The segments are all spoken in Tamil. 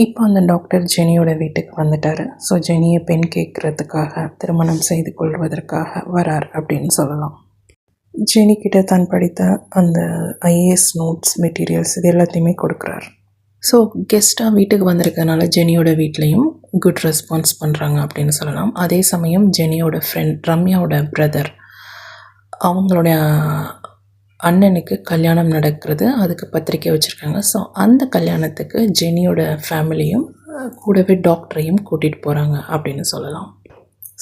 இப்போ அந்த டாக்டர் ஜெனியோட வீட்டுக்கு வந்துட்டார். ஸோ ஜெனியை பெண் கேட்குறதுக்காக, திருமணம் செய்து கொள்வதற்காக வரார் அப்படின்னு சொல்லலாம். ஜெனிக்கிட்ட தான் படித்த அந்த ஐஏஎஸ் நோட்ஸ், மெட்டீரியல்ஸ் இது எல்லாத்தையுமே கொடுக்குறார். ஸோ கெஸ்ட்டாக வீட்டுக்கு வந்திருக்கனால ஜெனியோட வீட்லேயும் குட் ரெஸ்பான்ஸ் பண்ணுறாங்க அப்படின்னு சொல்லலாம். அதே சமயம் ஜெனியோட ஃப்ரெண்ட் ரம்யாவோட பிரதர், அவங்களுடைய அண்ணனுக்கு கல்யாணம் நடக்கிறது, அதுக்கு பத்திரிக்கை வச்சுருக்காங்க. ஸோ அந்த கல்யாணத்துக்கு ஜெனியோட ஃபேமிலியும் கூடவே டாக்டரையும் கூட்டிகிட்டு போகிறாங்க அப்படின்னு சொல்லலாம்.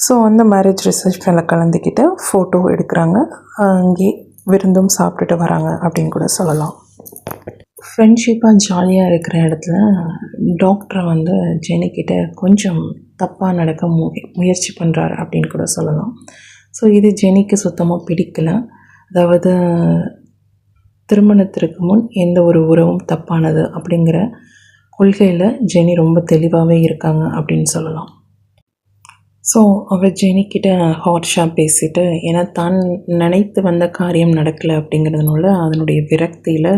ஸோ அந்த மேரேஜ் ரிசப்ஷனில் கலந்துக்கிட்டு ஃபோட்டோ எடுக்கிறாங்க, அங்கே விருந்தும் சாப்பிட்டுட்டு வராங்க அப்படின்னு கூட சொல்லலாம். ஃப்ரெண்ட்ஷிப்பாக ஜாலியாக இருக்கிற இடத்துல டாக்டரை வந்து ஜெனிக்கிட்ட கொஞ்சம் தப்பாக நடக்க முயற்சி பண்ணுறாரு அப்படின்னு கூட சொல்லலாம். ஸோ இது ஜெனிக்கு சுத்தமாக பிடிக்கலை. அதாவது திருமணத்திற்கு முன் எந்த ஒரு உறவும் தப்பானது அப்படிங்கிற கொள்கையில் ஜெனி ரொம்ப தெளிவாகவே இருக்காங்க அப்படின்னு சொல்லலாம். ஸோ அவர் ஜெனிக்கிட்ட ஹார்ஷாக பேசிட்டு, ஏன்னா தான் நினைத்து வந்த காரியம் நடக்கலை அப்படிங்கிறதுனால அதனுடைய விரக்தியில்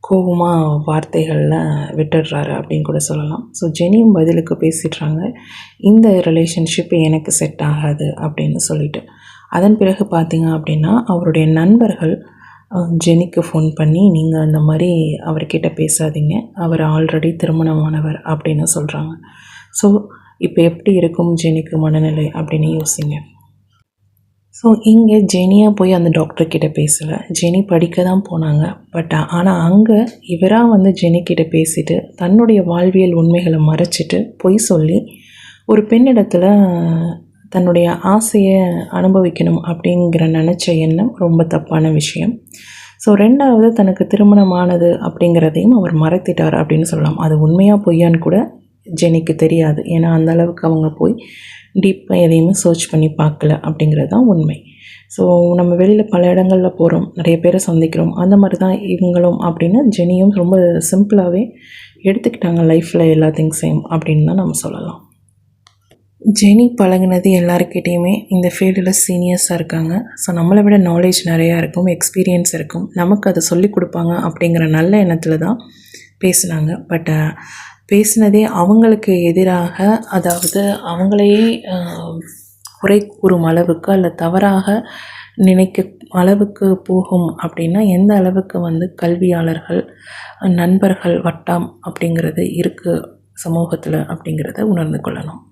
கோபமாக வார்த்தைகளில் விட்டுடுறாரு அப்படின்னு கூட சொல்லலாம். ஸோ ஜெனியும் பதிலுக்கு பேசிடுறாங்க, இந்த ரிலேஷன்ஷிப் எனக்கு செட் ஆகாது அப்படின்னு சொல்லிட்டு. அதன் பிறகு பார்த்திங்க அப்படின்னா அவருடைய நண்பர்கள் ஜெனிக்கு ஃபோன் பண்ணி, நீங்கள் அந்த மாதிரி அவர்கிட்ட பேசாதீங்க, அவர் ஆல்ரெடி திருமணமானவர் அப்படின்னு சொல்கிறாங்க. ஸோ இப்போ எப்படி இருக்கும் ஜெனிக்கு மனநிலை அப்படின்னு யோசிங்க. ஸோ இங்கே ஜெனியாக போய் அந்த டாக்டர்கிட்ட பேசலை, ஜெனி படிக்க தான் போனாங்க. ஆனால் அங்கே இவராக வந்து ஜெனிக்கிட்ட பேசிட்டு தன்னுடைய வாழ்வியல் உண்மைகளை மறைச்சிட்டு பொய் சொல்லி ஒரு பெண்ணிடத்தில் தன்னுடைய ஆசையை அனுபவிக்கணும் அப்படிங்கிற நினச்ச எண்ணம் ரொம்ப தப்பான விஷயம். ஸோ ரெண்டாவது, தனக்கு திருமணமானது அப்படிங்கிறதையும் அவர் மறைத்திட்டார் அப்படின்னு சொல்லலாம். அது உண்மையாக பொய்யான்னு கூட ஜெனிக்கு தெரியாது, ஏன்னா அந்த அளவுக்கு அவங்க போய் டீப்பாக எதையுமே சர்ச் பண்ணி பார்க்கல அப்படிங்கிறது தான் உண்மை. ஸோ நம்ம வெளியில் பல இடங்களில் போகிறோம், நிறைய பேரை சந்திக்கிறோம், அந்த மாதிரி தான் இவங்களும் அப்படின்னு ஜெனியும் ரொம்ப சிம்பிளாகவே எடுத்துக்கிட்டாங்க லைஃப்பில் எல்லா திங்ஸையும் அப்படின்னு தான் நம்ம சொல்லலாம். ஜெனி பழகினது எல்லாருக்கிட்டேயுமே இந்த ஃபீல்டில் சீனியர்ஸாக இருக்காங்க. ஸோ நம்மளை விட நாலேஜ் நிறையா இருக்கும், எக்ஸ்பீரியன்ஸ் இருக்கும், நமக்கு அதை சொல்லிக் கொடுப்பாங்க அப்படிங்கிற நல்ல எண்ணத்தில் தான் பேசினாங்க. பேசினதே அவங்களுக்கு எதிராக, அதாவது அவங்களையே குறை கூறும் அளவுக்கு அல்ல தவறாக நினைக்க அளவுக்கு போகும் அப்படின்னா எந்த அளவுக்கு வந்து கல்வியாளர்கள், நண்பர்கள் வட்டம் அப்படிங்கிறது இருக்குது சமூகத்தில் அப்படிங்கிறத உணர்ந்து கொள்ளணும்.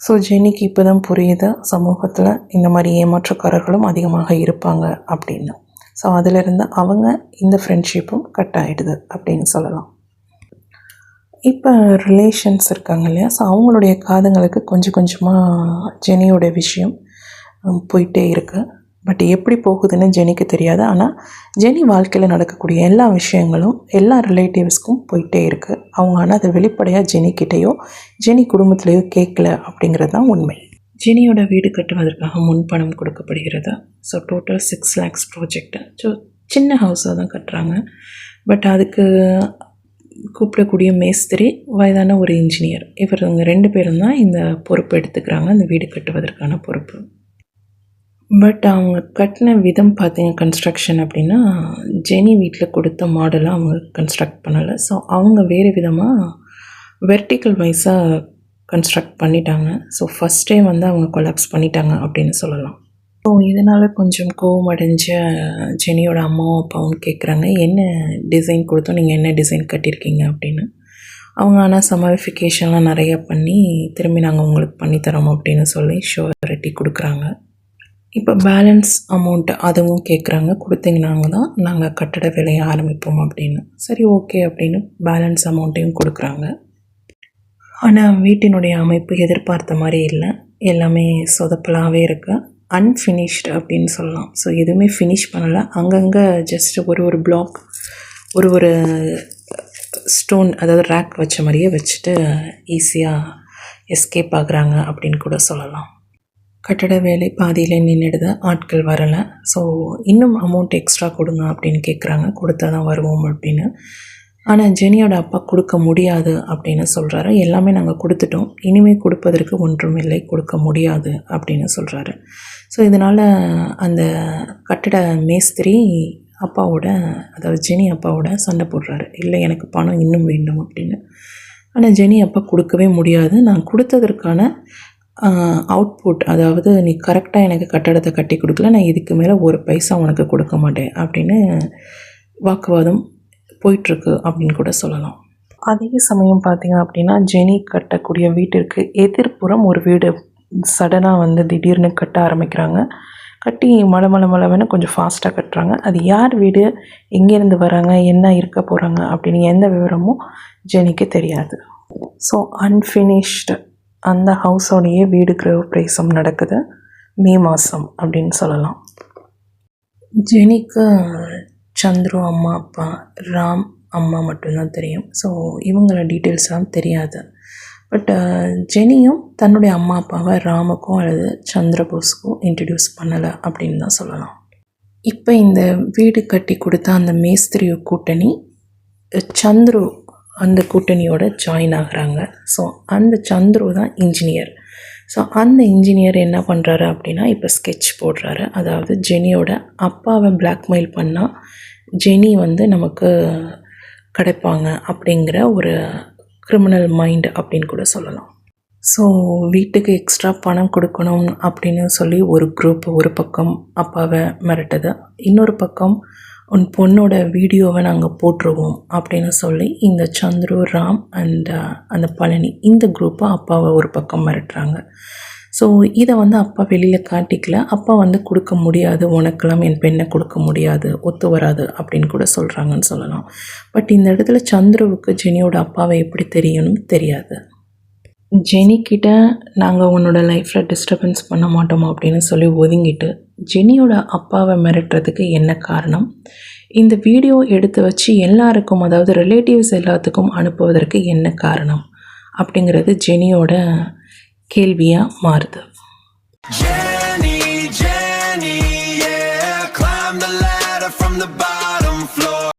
ஸோ ஜெனிக்கு இப்போ தான் புரியுது சமூகத்தில் இந்த மாதிரி ஏமாற்றக்காரர்களும் அதிகமாக இருப்பாங்க அப்படின்னு. ஸோ அதிலிருந்து அவங்க இந்த ஃப்ரெண்ட்ஷிப்பும் கட் ஆகிடுது அப்படின்னு சொல்லலாம். இப்போ ரிலேஷன்ஸ் இருக்காங்க இல்லையா, ஸோ அவங்களுடைய காதுங்களுக்கு கொஞ்சம் கொஞ்சமாக ஜெனியோட விஷயம் போயிட்டே இருக்குது. பட் எப்படி போகுதுன்னு ஜெனிக்கு தெரியாது. ஆனால் ஜெனி வாழ்க்கையில் நடக்கக்கூடிய எல்லா விஷயங்களும் எல்லா ரிலேட்டிவ்ஸ்க்கும் போயிட்டே இருக்குது. அவங்க ஆனால் அதை வெளிப்படையாக ஜெனிக்கிட்டேயோ ஜெனி குடும்பத்திலேயோ கேட்கல அப்படிங்கிறது தான் உண்மை. ஜெனியோட வீடு கட்டுவதற்காக முன்பணம் கொடுக்கப்படுகிறது. So total 6 lakhs project. So சின்ன ஹவுஸாக தான் கட்டுறாங்க. பட் அதுக்கு கூப்பிடக்கூடிய மேஸ்திரி, வயதான ஒரு இன்ஜினியர், இவங்க 2 பேரும் தான் இந்த பொறுப்பு எடுத்துக்கிறாங்க, இந்த வீடு கட்டுவதற்கான பொறுப்பு. பட் அவங்க கட்டின விதம் பார்த்தீங்க, கன்ஸ்ட்ரக்ஷன் அப்படின்னா ஜெனி வீட்டில் கொடுத்த மாடலாக அவங்க கன்ஸ்ட்ரக்ட் பண்ணலை. ஸோ அவங்க வேறு விதமாக வெர்டிக்கல் வைஸாக கன்ஸ்ட்ரக்ட் பண்ணிட்டாங்க. ஸோ ஃபஸ்ட்டே வந்து அவங்க கொலாப்ஸ் பண்ணிட்டாங்க அப்படின்னு சொல்லலாம். ஸோ இதனால் கொஞ்சம் கோவம் அடைஞ்ச ஜெனியோட அம்மாவும் அப்பாவும் கேட்குறாங்க, என்ன டிசைன் கொடுத்தோம், நீங்கள் என்ன டிசைன் கட்டியிருக்கீங்க அப்படின்னு. அவங்க ஆனால் சமாளிஃபிகேஷன்லாம் நிறையா பண்ணி திரும்பி நாங்கள் உங்களுக்கு பண்ணித்தரோம் அப்படின்னு சொல்லி ஷூரிட்டி கொடுக்குறாங்க. இப்போ பேலன்ஸ் அமௌண்ட் அதுவும் கேட்குறாங்க, கொடுத்தீங்கன்னாங்க தான் நாங்கள் கட்டட வேலையை ஆரம்பிப்போம் அப்படின்னு. சரி ஓகே அப்படின்னு பேலன்ஸ் அமௌண்ட்டையும் கொடுக்குறாங்க. ஆனால் வீட்டினுடைய அமைப்பு எதிர்பார்த்த மாதிரி இல்லை, எல்லாமே சொதப்பலாகவே இருக்குது, அன்ஃபினிஷ்டு அப்படின்னு சொல்லலாம். ஸோ எதுவுமே ஃபினிஷ் பண்ணலை, அங்கங்கே ஜஸ்ட் ஒரு பிளாக் ஒரு ஸ்டோன், அதாவது ரேக் வச்ச மாதிரியே வச்சுட்டு ஈஸியாக எஸ்கேப் ஆகுறாங்க அப்படின்னு கூட சொல்லலாம். கட்டட வேலை பாதியிலே நின்றுடுது, ஆட்கள் வரலை. ஸோ இன்னும் அமௌண்ட் எக்ஸ்ட்ரா கொடுங்க அப்படின்னு கேட்குறாங்க, கொடுத்தா தான் வருவோம் அப்படின்னு. ஆனால் ஜெனியோட அப்பா கொடுக்க முடியாது அப்படின்னு சொல்கிறாரு. எல்லாமே நாங்கள் கொடுத்துட்டோம், இனிமேல் கொடுப்பதற்கு ஒன்றும் இல்லை, கொடுக்க முடியாது அப்படின்னு சொல்கிறாரு. ஸோ இதனால் அந்த கட்டட மேஸ்திரி அப்பாவோட, அதாவது ஜெனி அப்பாவோட சண்டை போடுறாரு. இல்லை, எனக்கு பணம் இன்னும் வேண்டும் அப்படின்னு. ஆனால் ஜெனி அப்பா கொடுக்கவே முடியாது. நான் கொடுத்ததற்கான அவுட்புட், அதாவது நீ கரெக்டாக எனக்கு கட்டடத்தை கட்டி கொடுக்கல, நான் இதுக்கு மேலே ஒரு பைசா உனக்கு கொடுக்க மாட்டேன் அப்படின்னு வாக்குவாதம் போயிட்டுருக்கு அப்படின்னு கூட சொல்லலாம். அதே சமயம் பார்த்திங்க அப்படின்னா, ஜெனி கட்டக்கூடிய வீட்டிற்கு எதிர்ப்புறம் ஒரு வீடு சடனாக திடீர்னு கட்ட ஆரம்பிக்கிறாங்க. கட்டி மளமளன்னு கொஞ்சம் ஃபாஸ்ட்டாக கட்டுறாங்க. அது யார் வீடு, எங்கேருந்து வராங்க, என்ன இருக்க போகிறாங்க அப்படின்னு எந்த விவரமும் ஜெனிக்கு தெரியாது. ஸோ அன்ஃபினிஷ்டு அந்த ஹவுஸோடைய வீடு கிரகப்பிரவேசம் நடக்குது மே மாதம் அப்படின்னு சொல்லலாம். ஜெனிக்கு சந்துரு அம்மா அப்பா, ராம் அம்மா மட்டும்தான் தெரியும். ஸோ இவங்கள டீட்டெயில்ஸ்லாம் தெரியாது. பட் ஜெனியும் தன்னுடைய அம்மா அப்பாவை ராமுக்கும் அல்லது சந்திரபோஸுக்கும் இன்ட்ரடியூஸ் பண்ணலை அப்படின்னு தான் சொல்லலாம். இப்போ இந்த வீடு கட்டி கொடுத்த அந்த மேஸ்திரி கூட்டணி சந்துரு அந்த கூட்டணியோட ஜாயின் ஆகுறாங்க. ஸோ அந்த சந்துரு தான் இன்ஜினியர். ஸோ அந்த இன்ஜினியர் என்ன பண்ணுறாரு அப்படின்னா, இப்போ ஸ்கெட்ச் போடுறாரு. அதாவது ஜெனியோட அப்பாவை பிளாக்மெயில் பண்ணால் ஜெனி நமக்கு கிடைப்பாங்க அப்படிங்கிற ஒரு கிரிமினல் மைண்ட் அப்படின்னு கூட சொல்லலாம். ஸோ வீட்டுக்கு எக்ஸ்ட்ரா பணம் கொடுக்கணும் அப்படின்னு சொல்லி ஒரு குரூப் ஒரு பக்கம் அப்பாவை மிரட்டுது. இன்னொரு பக்கம் உன் பொண்ணோட வீடியோவை நாங்கள் போட்டுருவோம் அப்படின்னு சொல்லி இந்த சந்துரு, ராம் அண்ட் அந்த பழனி இந்த குரூப்பை அப்பாவை ஒரு பக்கம் மிரட்டுறாங்க. ஸோ இதை அப்பா வெளியில் காட்டிக்கல. அப்பா கொடுக்க முடியாது, உனக்கெல்லாம் என் பெண்ணை கொடுக்க முடியாது, ஒத்து வராது அப்படின்னு கூட சொல்கிறாங்கன்னு சொல்லலாம். பட் இந்த இடத்துல சந்துருவுக்கு ஜெனியோட அப்பாவை எப்படி தெரியணும் தெரியாது. ஜெனிக்கிட்ட நாங்கள் உன்னோட லைஃப்பில் டிஸ்டர்பன்ஸ் பண்ண மாட்டோம் அப்படின்னு சொல்லி ஒதுங்கிட்டு ஜெனியோட அப்பாவை மிரட்டுறதுக்கு என்ன காரணம், இந்த வீடியோ எடுத்து வச்சு எல்லாருக்கும், அதாவது ரிலேட்டிவ்ஸ் எல்லாத்துக்கும் அனுப்புவதற்கு என்ன காரணம் அப்படிங்கிறது ஜெனியோட கேள்வியாக மாறுது.